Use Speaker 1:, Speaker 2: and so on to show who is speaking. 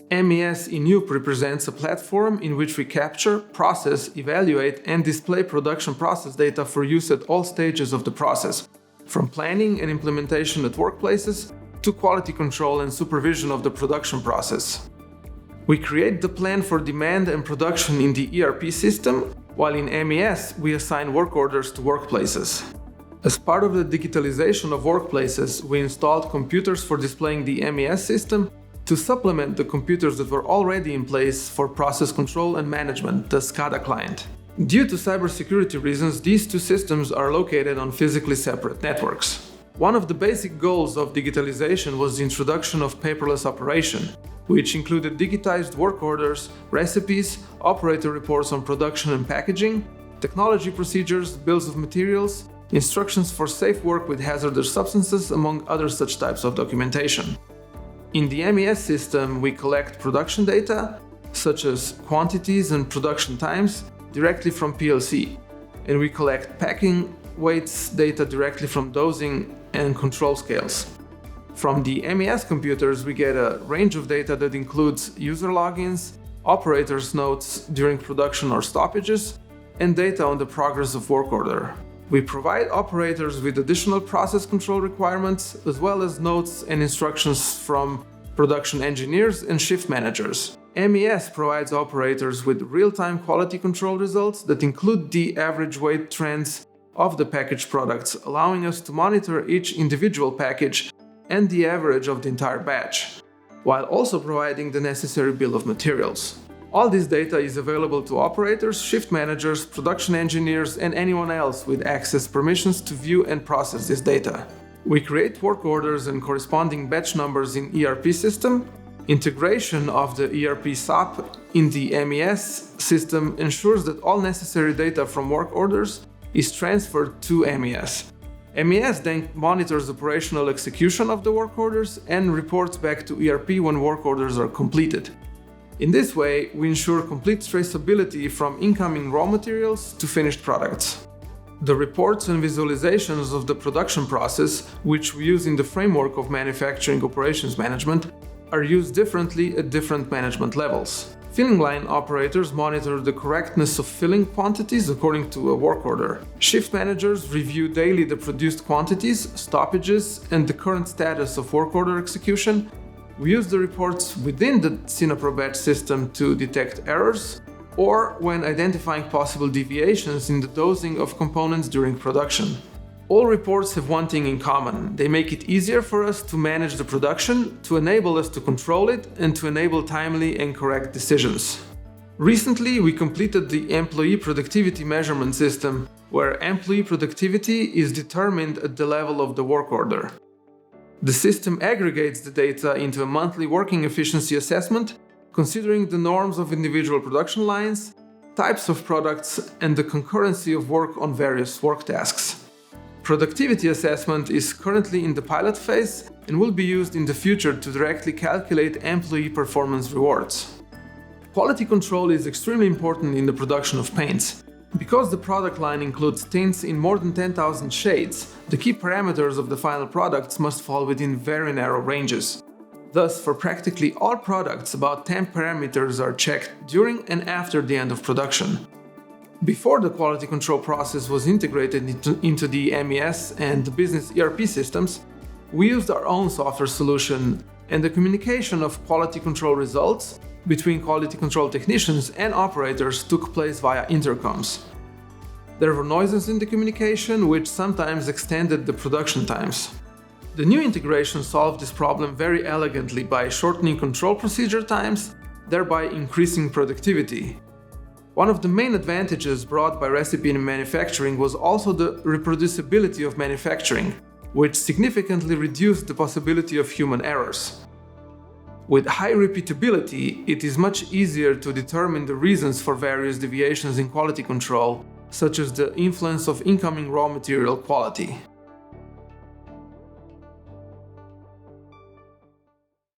Speaker 1: MES in UP represents a platform in which we capture, process, evaluate, and display production process data for use at all stages of the process, from planning and implementation at workplaces to quality control and supervision of the production process. We create the plan for demand and production in the ERP system, while in MES we assign work orders to workplaces. As part of the digitalization of workplaces, we installed computers for displaying the MES system to supplement the computers that were already in place for process control and management, the SCADA client. Due to cybersecurity reasons, these two systems are located on physically separate networks. One of the basic goals of digitalization was the introduction of paperless operation, which included digitized work orders, recipes, operator reports on production and packaging, technology procedures, bills of materials, instructions for safe work with hazardous substances, among other such types of documentation. In the MES system, we collect production data, such as quantities and production times, directly from PLC, and we collect packing weights data directly from dosing and control scales. From the MES computers, we get a range of data that includes user logins, operators' notes during production or stoppages, and data on the progress of work order. We provide operators with additional process control requirements, as well as notes and instructions from production engineers and shift managers. MES provides operators with real-time quality control results that include the average weight trends of the packaged products, allowing us to monitor each individual package and the average of the entire batch, while also providing the necessary bill of materials. All this data is available to operators, shift managers, production engineers, and anyone else with access permissions to view and process this data. We create work orders and corresponding batch numbers in ERP system. Integration of the ERP SAP in the MES system ensures that all necessary data from work orders is transferred to MES. MES then monitors operational execution of the work orders and reports back to ERP when work orders are completed. In this way, we ensure complete traceability from incoming raw materials to finished products. The reports and visualizations of the production process, which we use in the framework of manufacturing operations management, are used differently at different management levels. Filling line operators monitor the correctness of filling quantities according to a work order. Shift managers review daily the produced quantities, stoppages, and the current status of work order execution. We use the reports within the SinaproMES system to detect errors, or when identifying possible deviations in the dosing of components during production. All reports have one thing in common: they make it easier for us to manage the production, to enable us to control it, and to enable timely and correct decisions. Recently, we completed the employee productivity measurement system, where employee productivity is determined at the level of the work order. The system aggregates the data into a monthly working efficiency assessment, considering the norms of individual production lines, types of products, and the concurrency of work on various work tasks. Productivity assessment is currently in the pilot phase and will be used in the future to directly calculate employee performance rewards. Quality control is extremely important in the production of paints. Because the product line includes tints in more than 10,000 shades, the key parameters of the final products must fall within very narrow ranges. Thus, for practically all products, about 10 parameters are checked during and after the end of production. Before the quality control process was integrated into the MES and the business ERP systems, we used our own software solution, and the communication of quality control results between quality control technicians and operators took place via intercoms. There were noises in the communication, which sometimes extended the production times. The new integration solved this problem very elegantly by shortening control procedure times, thereby increasing productivity. One of the main advantages brought by recipe manufacturing was also the reproducibility of manufacturing, which significantly reduced the possibility of human errors. With high repeatability, it is much easier to determine the reasons for various deviations in quality control, such as the influence of incoming raw material quality.